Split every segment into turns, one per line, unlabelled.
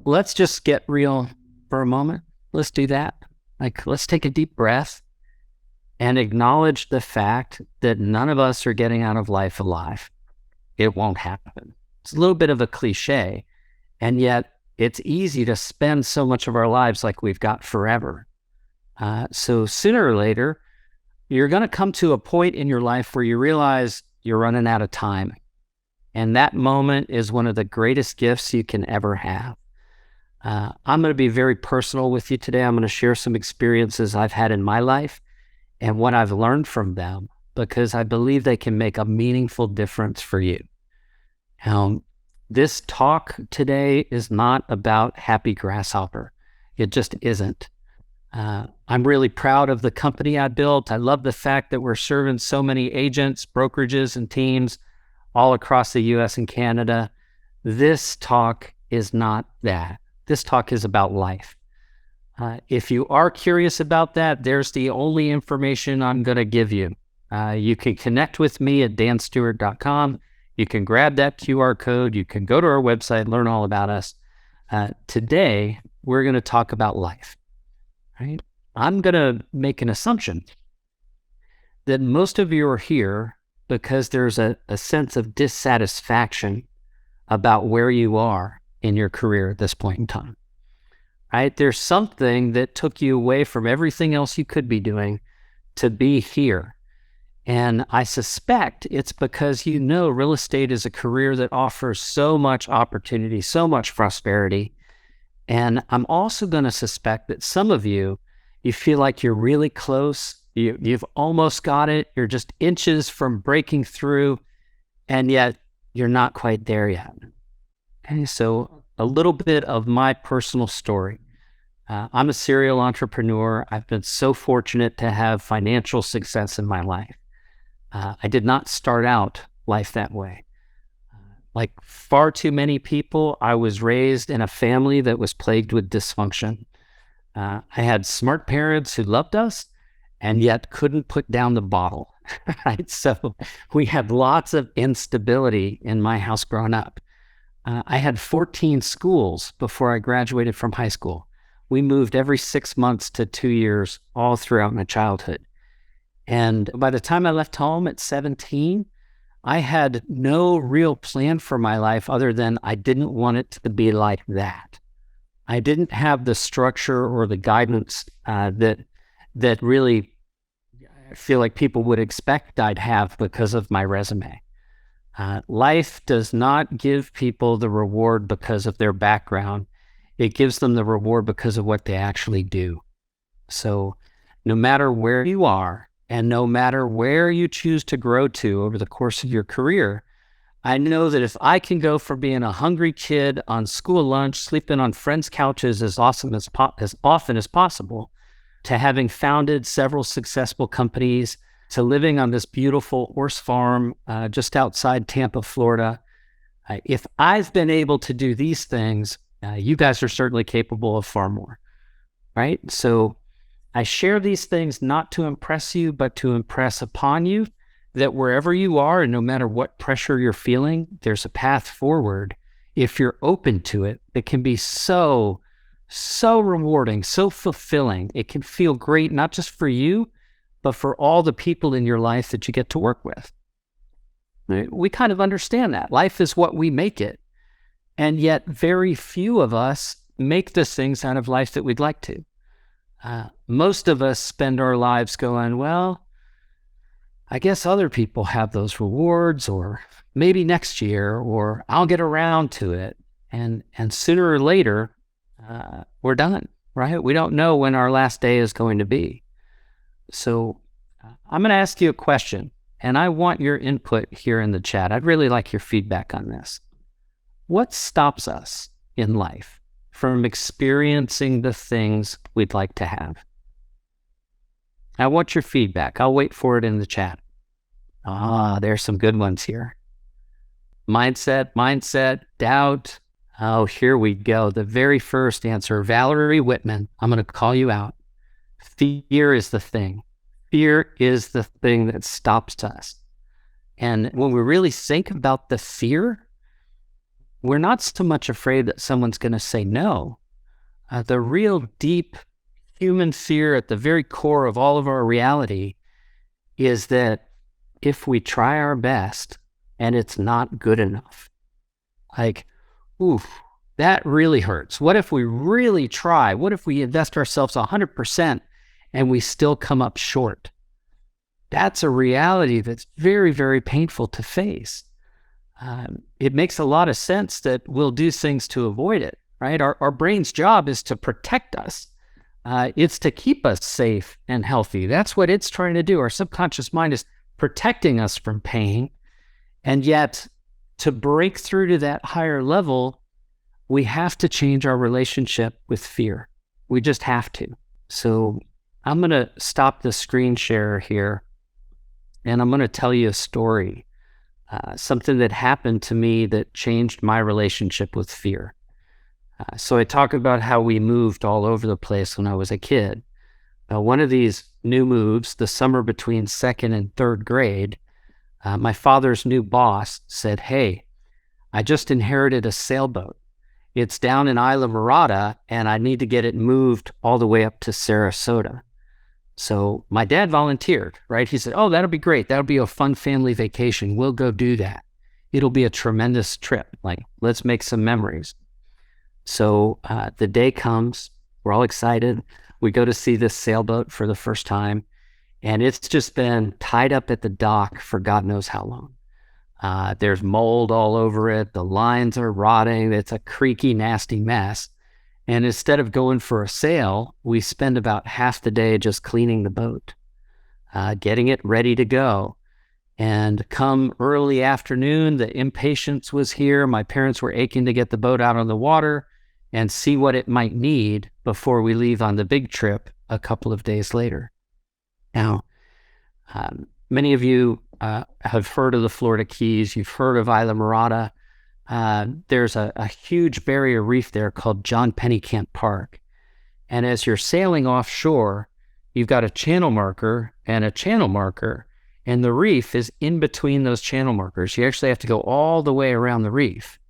let's just get real for a moment. Let's do that. Let's take a deep breath and acknowledge the fact that none of us are getting out of life alive. It won't happen. It's a little bit of a cliche, and yet it's easy to spend so much of our lives like we've got forever. So sooner or later, you're going to come to a point in your life where you realize you're running out of time. And that moment is one of the greatest gifts you can ever have. I'm going to be very personal with you today. I'm going to share some experiences I've had in my life and what I've learned from them, because I believe they can make a meaningful difference for you. This talk today is not about Happy Grasshopper. It just isn't. I'm really proud of the company I built. I love the fact that we're serving so many agents, brokerages, and teams all across the US and Canada. This talk is not that. This talk is about life. If you are curious about that, there's the only information I'm going to give you. You can connect with me at danstewart.com. You can grab that QR code. You can go to our website, learn all about us. Today, we're going to talk about life. Right? I'm going to make an assumption that most of you are here because there's a sense of dissatisfaction about where you are in your career at this point in time. Right? There's something that took you away from everything else you could be doing to be here. And I suspect it's because you know real estate is a career that offers so much opportunity, so much prosperity. And I'm also going to suspect that some of you feel like you're really close. You've almost got it. You're just inches from breaking through, and yet you're not quite there yet. Okay, so a little bit of my personal story. I'm a serial entrepreneur. I've been so fortunate to have financial success in my life. I did not start out life that way. Like far too many people, I was raised in a family that was plagued with dysfunction. I had smart parents who loved us and yet couldn't put down the bottle, right? So we had lots of instability in my house growing up. I had 14 schools before I graduated from high school. We moved every 6 months to 2 years all throughout my childhood. And by the time I left home at 17, I had no real plan for my life other than I didn't want it to be like that. I didn't have the structure or the guidance that really I feel like people would expect I'd have because of my resume. Life does not give people the reward because of their background. It gives them the reward because of what they actually do. So no matter where you are, and no matter where you choose to grow to over the course of your career, I know that if I can go from being a hungry kid on school lunch, sleeping on friends' couches as often as possible, to having founded several successful companies, to living on this beautiful horse farm just outside Tampa, Florida, if I've been able to do these things, you guys are certainly capable of far more, right? So I share these things not to impress you, but to impress upon you that wherever you are and no matter what pressure you're feeling, there's a path forward. If you're open to it, it can be so rewarding, so fulfilling. It can feel great, not just for you, but for all the people in your life that you get to work with. Right? We kind of understand that. Life is what we make it. And yet very few of us make the things out of life that we'd like to. Most of us spend our lives going, well, I guess other people have those rewards, or maybe next year, or I'll get around to it. And sooner or later, we're done, right? We don't know when our last day is going to be. So I'm going to ask you a question, and I want your input here in the chat. I'd really like your feedback on this. What stops us in life from experiencing the things we'd like to have? I want your feedback. I'll wait for it in the chat. There's some good ones here. Mindset, doubt. Oh, here we go. The very first answer, Valerie Whitman. I'm going to call you out. Fear is the thing. Fear is the thing that stops us. And when we really think about the fear, we're not so much afraid that someone's going to say no. The real deep human fear at the very core of all of our reality is that if we try our best and it's not good enough, like, oof, that really hurts. What if we really try? What if we invest ourselves 100% and we still come up short? That's a reality that's very, very painful to face. It makes a lot of sense that we'll do things to avoid it, right? Our brain's job is to protect us. It's to keep us safe and healthy. That's what it's trying to do. Our subconscious mind is protecting us from pain. And yet, to break through to that higher level, we have to change our relationship with fear. We just have to. So I'm going to stop the screen share here, and I'm going to tell you a story, something that happened to me that changed my relationship with fear. So I talk about how we moved all over the place when I was a kid. One of these new moves, the summer between second and third grade, my father's new boss said, "Hey, I just inherited a sailboat. It's down in Isla Mirada, and I need to get it moved all the way up to Sarasota." So my dad volunteered, right? He said, "Oh, that'll be great. That'll be a fun family vacation. We'll go do that. It'll be a tremendous trip. Like, let's make some memories." So the day comes, we're all excited. We go to see this sailboat for the first time, and it's just been tied up at the dock for God knows how long. There's mold all over it. The lines are rotting. It's a creaky, nasty mess. And instead of going for a sail, we spend about half the day just cleaning the boat, getting it ready to go. And come early afternoon, the impatience was here. My parents were aching to get the boat out on the water and see what it might need before we leave on the big trip a couple of days later. Now, many of you have heard of the Florida Keys. You've heard of Isla Mirada. There's a huge barrier reef there called John Pennycamp Park. And as you're sailing offshore, you've got a channel marker and a channel marker, and the reef is in between those channel markers. You actually have to go all the way around the reef.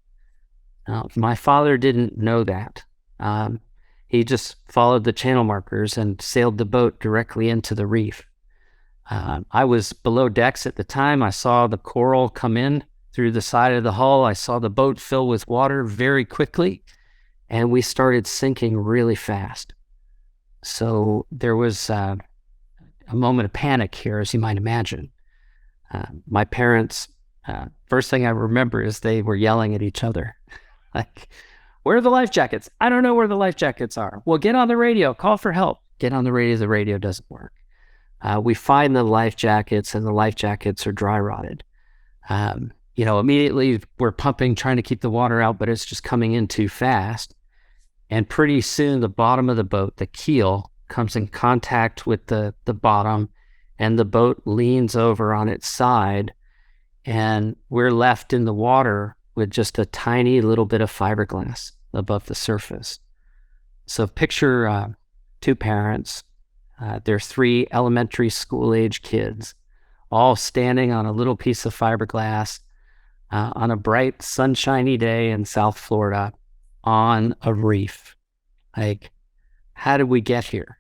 Now, my father didn't know that. He just followed the channel markers and sailed the boat directly into the reef. I was below decks at the time. I saw the coral come in through the side of the hull. I saw the boat fill with water very quickly, and we started sinking really fast. So there was a moment of panic here, as you might imagine. My parents, first thing I remember is they were yelling at each other. Like, "Where are the life jackets? I don't know where the life jackets are." "Well, get on the radio, call for help." Get on the radio doesn't work. We find the life jackets, and the life jackets are dry rotted. Immediately we're pumping, trying to keep the water out, but it's just coming in too fast. And pretty soon the bottom of the boat, the keel, comes in contact with the bottom, and the boat leans over on its side, and we're left in the water with just a tiny little bit of fiberglass above the surface. So picture two parents, their 3 elementary school-age kids, all standing on a little piece of fiberglass on a bright, sunshiny day in South Florida on a reef. Like, how did we get here?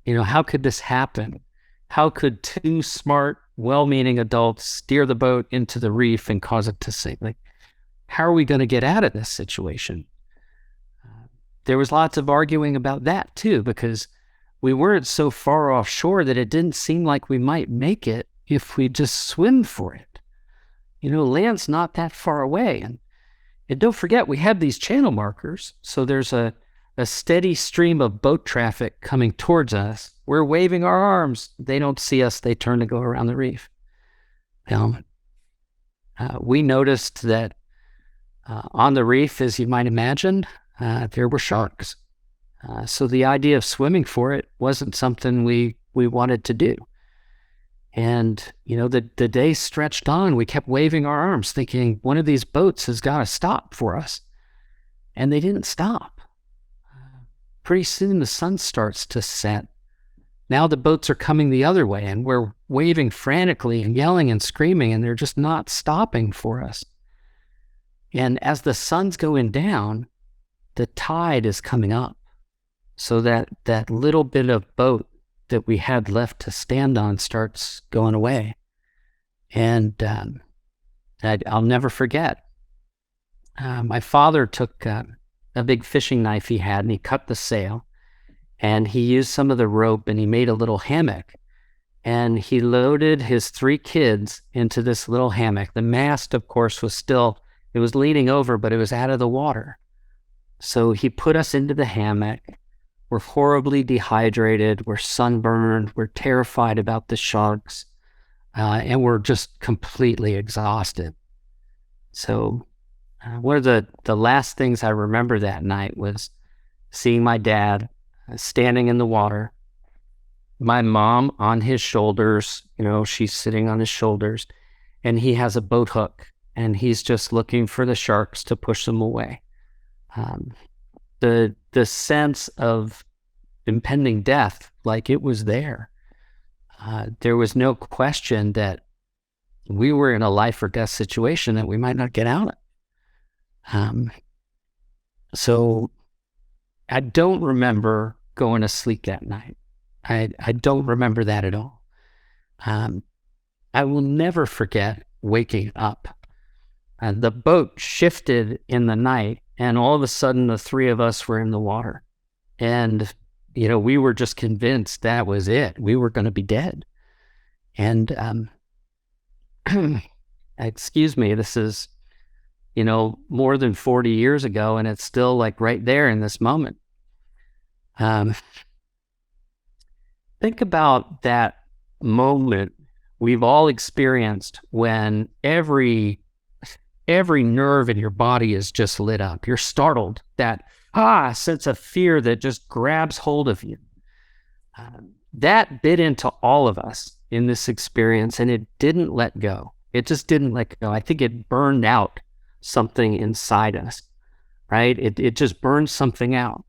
How could this happen? How could 2 smart, well-meaning adults steer the boat into the reef and cause it to sink? Like, how are we going to get out of this situation? There was lots of arguing about that too, because we weren't so far offshore that it didn't seem like we might make it if we just swim for it. Land's not that far away. And don't forget, we have these channel markers. So there's a steady stream of boat traffic coming towards us. We're waving our arms. They don't see us. They turn to go around the reef. We noticed that on the reef, as you might imagine, there were sharks. So the idea of swimming for it wasn't something we wanted to do. And, the day stretched on. We kept waving our arms, thinking one of these boats has got to stop for us. And they didn't stop. Pretty soon the sun starts to set. Now the boats are coming the other way, and we're waving frantically and yelling and screaming, and they're just not stopping for us. And as the sun's going down, the tide is coming up. So that little bit of boat that we had left to stand on starts going away. And I'll never forget. My father took a big fishing knife he had, and he cut the sail, and he used some of the rope, and he made a little hammock. And he loaded his 3 kids into this little hammock. The mast, of course, it was leaning over, but it was out of the water. So he put us into the hammock. We're horribly dehydrated. We're sunburned. We're terrified about the sharks. And we're just completely exhausted. So one of the last things I remember that night was seeing my dad standing in the water, my mom on his shoulders, she's sitting on his shoulders, and he has a boat hook, and he's just looking for the sharks to push them away. The sense of impending death, like it was there. There was no question that we were in a life or death situation that we might not get out of. So I don't remember going to sleep that night. I don't remember that at all. I will never forget waking up. The boat shifted in the night, and all of a sudden the 3 of us were in the water. And, we were just convinced that was it. We were going to be dead. And excuse me, this is, more than 40 years ago, and it's still like right there in this moment. Think about that moment we've all experienced when every nerve in your body is just lit up. You're startled, that sense of fear that just grabs hold of you. That bit into all of us in this experience, and it didn't let go. It just didn't let go. I think it burned out something inside us, right? It just burned something out.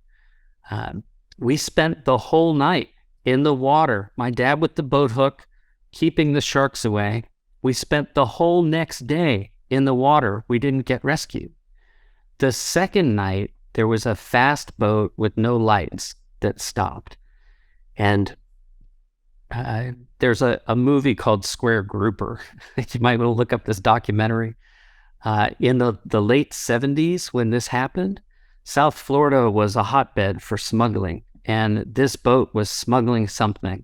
We spent the whole night in the water, my dad with the boat hook, keeping the sharks away. We spent the whole next day in the water. We didn't get rescued. The second night, there was a fast boat with no lights that stopped. And there's a movie called Square Grouper. You might want to look up this documentary. In the late 70s, when this happened, South Florida was a hotbed for smuggling. And this boat was smuggling something.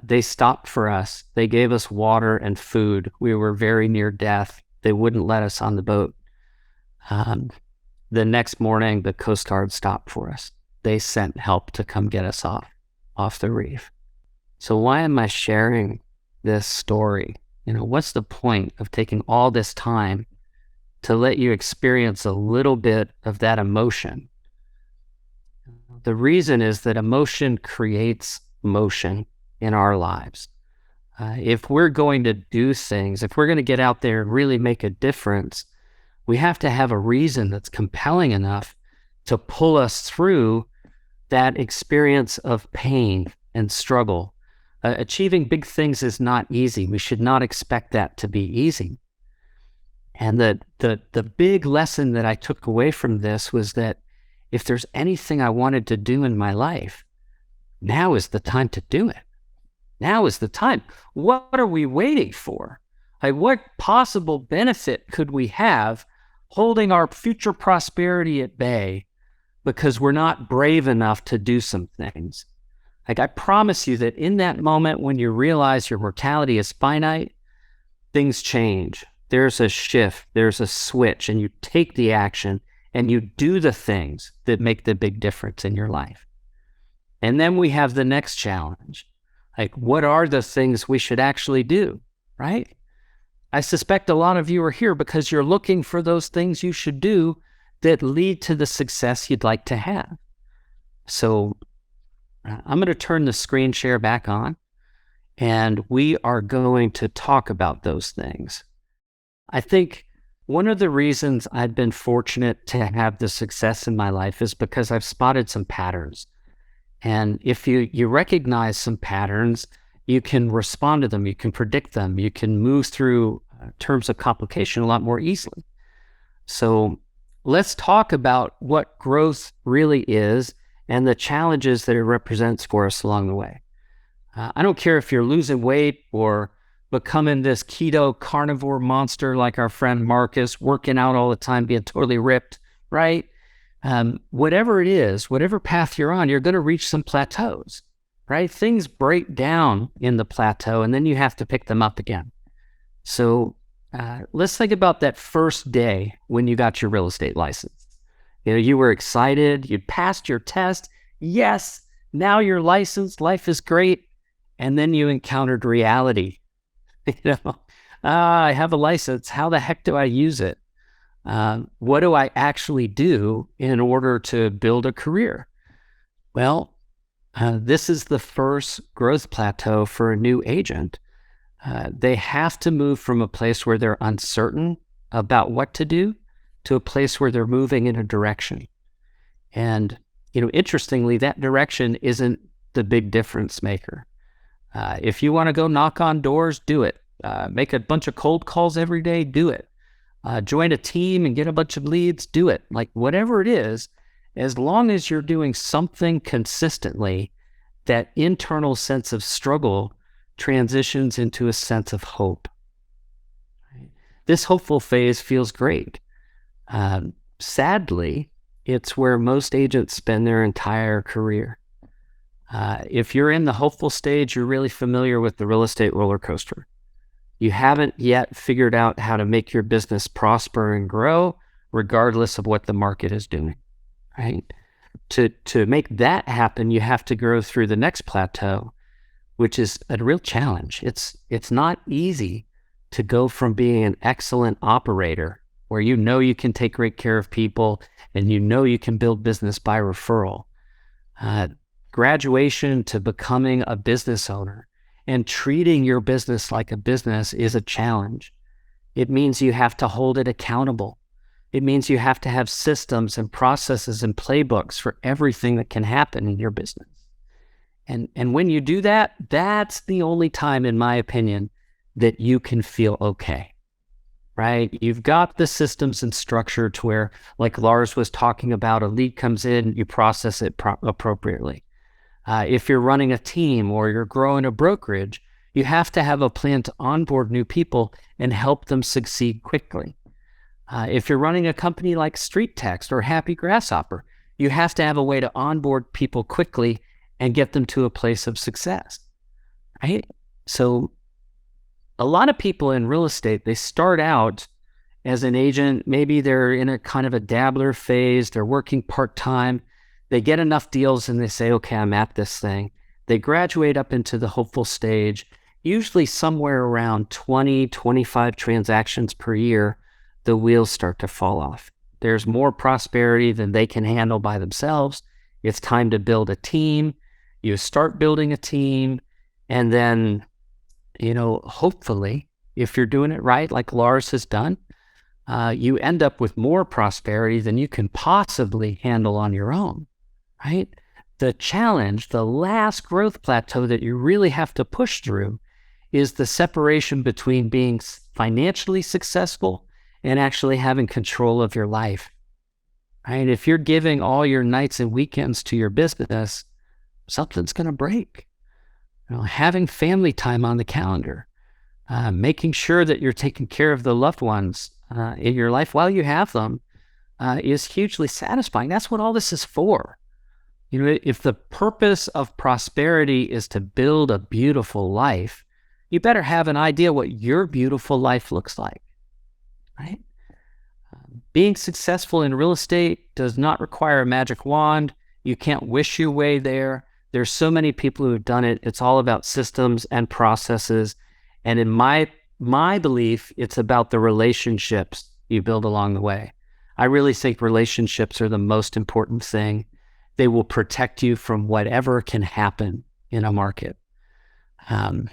They stopped for us. They gave us water and food. We were very near death. They wouldn't let us on the boat. The next morning, the Coast Guard stopped for us. They sent help to come get us off the reef. So why am I sharing this story? What's the point of taking all this time to let you experience a little bit of that emotion? The reason is that emotion creates motion in our lives. If we're going to do things, if we're going to get out there and really make a difference, we have to have a reason that's compelling enough to pull us through that experience of pain and struggle. Achieving big things is not easy. We should not expect that to be easy. And the big lesson that I took away from this was that if there's anything I wanted to do in my life, now is the time to do it. Now is the time. What are we waiting for? What possible benefit could we have holding our future prosperity at bay because we're not brave enough to do some things? I promise you that in that moment when you realize your mortality is finite, things change. There's a shift, there's a switch, and you take the action and you do the things that make the big difference in your life. And then we have the next challenge. What are the things we should actually do, right? I suspect a lot of you are here because you're looking for those things you should do that lead to the success you'd like to have. So I'm going to turn the screen share back on, and we are going to talk about those things. I think one of the reasons I've been fortunate to have the success in my life is because I've spotted some patterns. And if you recognize some patterns, you can respond to them, you can predict them, you can move through terms of complication a lot more easily. So let's talk about what growth really is and the challenges that it represents for us along the way. I don't care if you're losing weight or becoming this keto carnivore monster like our friend Marcus, working out all the time, being totally ripped, right? Whatever it is, whatever path you're on, you're going to reach some plateaus, right? Things break down in the plateau and then you have to pick them up again. So let's think about that first day when you got your real estate license. You were excited, you'd passed your test. Yes, now you're licensed, life is great. And then you encountered reality. I have a license. How the heck do I use it? What do I actually do in order to build a career? Well, this is the first growth plateau for a new agent. They have to move from a place where they're uncertain about what to do to a place where they're moving in a direction. And, interestingly, that direction isn't the big difference maker. If you want to go knock on doors, do it. Make a bunch of cold calls every day, do it. Join a team and get a bunch of leads, do it. Like whatever it is, as long as you're doing something consistently, that internal sense of struggle transitions into a sense of hope. This hopeful phase feels great. Sadly, it's where most agents spend their entire career. If you're in the hopeful stage, you're really familiar with the real estate roller coaster. You haven't yet figured out how to make your business prosper and grow, regardless of what the market is doing, right? To make that happen, you have to grow through the next plateau, which is a real challenge. It's not easy to go from being an excellent operator, where you can take great care of people and you can build business by referral. Graduation to becoming a business owner and treating your business like a business is a challenge. It means you have to hold it accountable. It means you have to have systems and processes and playbooks for everything that can happen in your business. And when you do that, that's the only time, in my opinion, that you can feel okay, right? You've got the systems and structure to where, like Lars was talking about, a lead comes in, you process it appropriately. If you're running a team or you're growing a brokerage, you have to have a plan to onboard new people and help them succeed quickly. If you're running a company like Street Text or Happy Grasshopper, you have to have a way to onboard people quickly and get them to a place of success, right? So a lot of people in real estate, they start out as an agent. Maybe they're in a kind of a dabbler phase. They're working part-time. They get enough deals and they say, okay, I'm at this thing. They graduate up into the hopeful stage, usually somewhere around 20, 25 transactions per year, the wheels start to fall off. There's more prosperity than they can handle by themselves. It's time to build a team. You start building a team, and then, hopefully, if you're doing it right, like Lars has done, you end up with more prosperity than you can possibly handle on your own. Right? The challenge, the last growth plateau that you really have to push through is the separation between being financially successful and actually having control of your life. Right? If you're giving all your nights and weekends to your business, something's going to break. Having family time on the calendar, making sure that you're taking care of the loved ones in your life while you have them is hugely satisfying. That's what all this is for. If the purpose of prosperity is to build a beautiful life, you better have an idea what your beautiful life looks like, right? Being successful in real estate does not require a magic wand. You can't wish your way there. There's so many people who have done it. It's all about systems and processes. And in my belief, it's about the relationships you build along the way. I really think relationships are the most important thing. They will protect you from whatever can happen in a market. And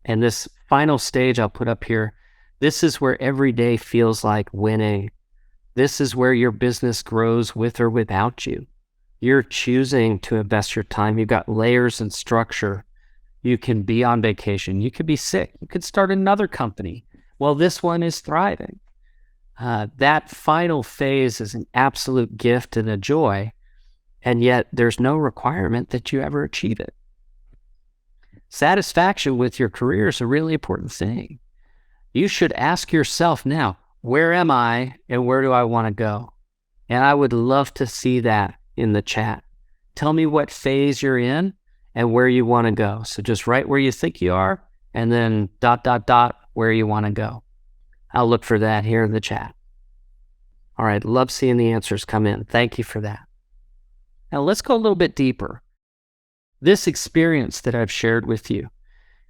this final stage I'll put up here, this is where every day feels like winning. This is where your business grows with or without you. You're choosing to invest your time. You've got layers and structure. You can be on vacation. You could be sick. You could start another company while this one is thriving. That final phase is an absolute gift and a joy, and yet there's no requirement that you ever achieve it. Satisfaction with your career is a really important thing. You should ask yourself now, where am I and where do I want to go? And I would love to see that in the chat. Tell me what phase you're in and where you want to go. So just write where you think you are and then ... where you want to go. I'll look for that here in the chat. All right, love seeing the answers come in. Thank you for that. Now let's go a little bit deeper. This experience that I've shared with you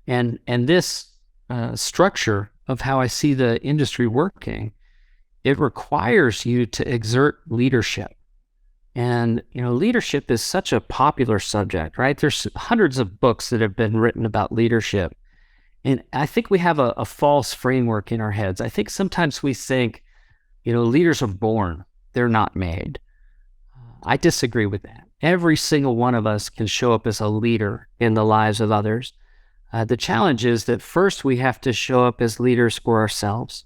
and this structure of how I see the industry working, it requires you to exert leadership. And, leadership is such a popular subject, right? There's hundreds of books that have been written about leadership. And I think we have a false framework in our heads. I think sometimes we think, leaders are born, they're not made. I disagree with that. Every single one of us can show up as a leader in the lives of others. The challenge is that first we have to show up as leaders for ourselves.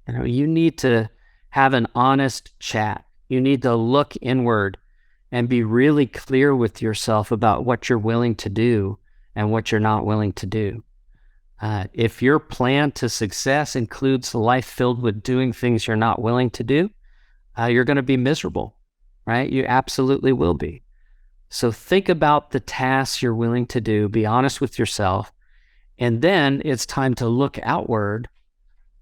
You need to have an honest chat. You need to look inward and be really clear with yourself about what you're willing to do and what you're not willing to do. If your plan to success includes a life filled with doing things you're not willing to do, you're going to be miserable, right? You absolutely will be. So think about the tasks you're willing to do, be honest with yourself, and then it's time to look outward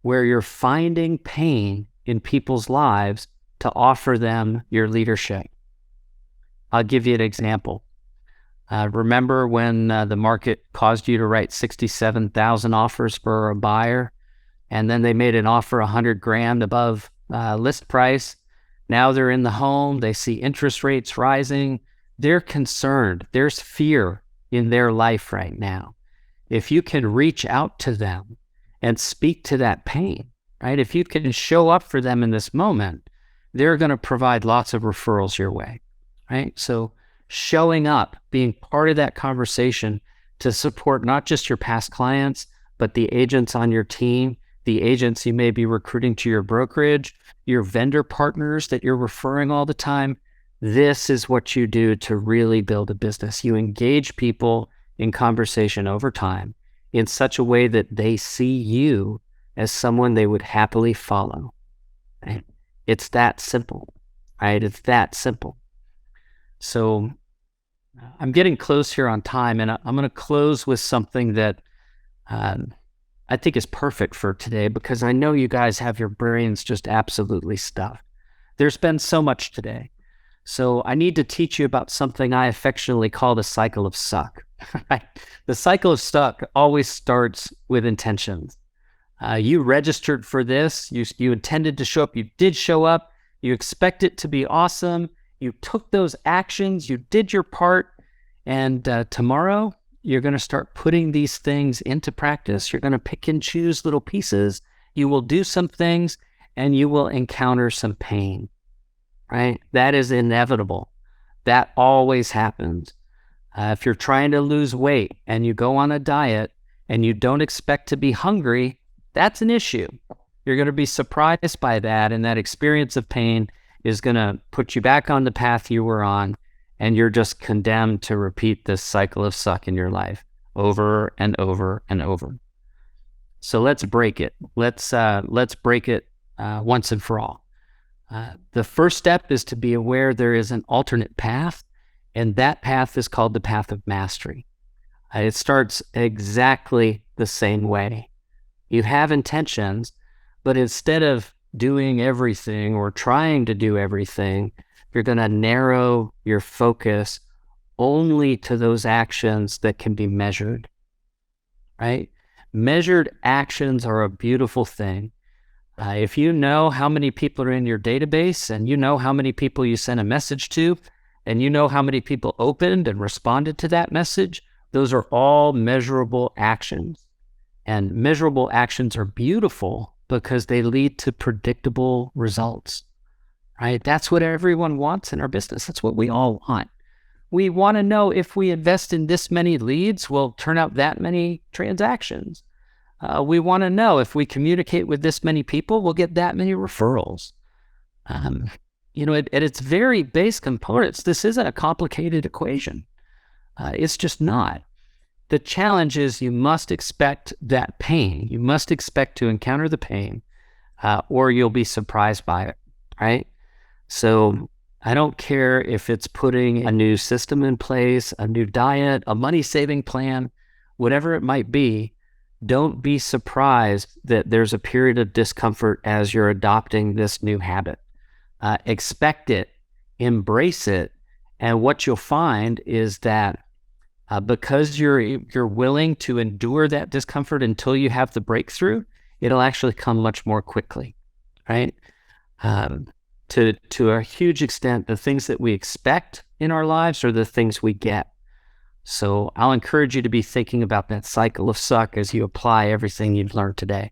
where you're finding pain in people's lives to offer them your leadership. I'll give you an example. Remember when the market caused you to write 67,000 offers for a buyer, and then they made an offer $100,000 above list price? Now they're in the home, they see interest rates rising, they're concerned, there's fear in their life right now. If you can reach out to them and speak to that pain, right? If you can show up for them in this moment, they're going to provide lots of referrals your way, right? So showing up, being part of that conversation to support not just your past clients, but the agents on your team, the agents you may be recruiting to your brokerage, your vendor partners that you're referring all the time. This is what you do to really build a business. You engage people in conversation over time in such a way that they see you as someone they would happily follow. Right? It's that simple, right? It's that simple. So I'm getting close here on time, and I'm going to close with something that I think is perfect for today, because I know you guys have your brains just absolutely stuffed. There's been so much today. So I need to teach you about something I affectionately call the cycle of suck. The cycle of suck always starts with intentions. You registered for this. You intended to show up. You did show up. You expect it to be awesome. You took those actions. You did your part. And tomorrow, you're going to start putting these things into practice. You're going to pick and choose little pieces. You will do some things, and you will encounter some pain, right? That is inevitable. That always happens. If you're trying to lose weight and you go on a diet and you don't expect to be hungry, that's an issue. You're going to be surprised by that, and that experience of pain is going to put you back on the path you were on, and you're just condemned to repeat this cycle of suck in your life over and over and over. So let's break it. Let's break it once and for all. The first step is to be aware there is an alternate path, and that path is called the path of mastery. It starts exactly the same way. You have intentions, but instead of doing everything or trying to do everything, you're going to narrow your focus only to those actions that can be measured, right? Measured actions are a beautiful thing. If you know how many people are in your database, and you know how many people you sent a message to, and you know how many people opened and responded to that message, those are all measurable actions. And measurable actions are beautiful because they lead to predictable results, right? That's what everyone wants in our business. That's what we all want. We want to know if we invest in this many leads, we'll turn out that many transactions. We want to know if we communicate with this many people, we'll get that many referrals. Um, at its very base components, this isn't a complicated equation. It's just not. The challenge is you must expect that pain. You must expect to encounter the pain, or you'll be surprised by it, right? So I don't care if it's putting a new system in place, a new diet, a money-saving plan, whatever it might be. Don't be surprised that there's a period of discomfort as you're adopting this new habit. Expect it, embrace it, and what you'll find is that because you're willing to endure that discomfort until you have the breakthrough, it'll actually come much more quickly, right? To a huge extent, the things that we expect in our lives are the things we get. So I'll encourage you to be thinking about that cycle of suck as you apply everything you've learned today.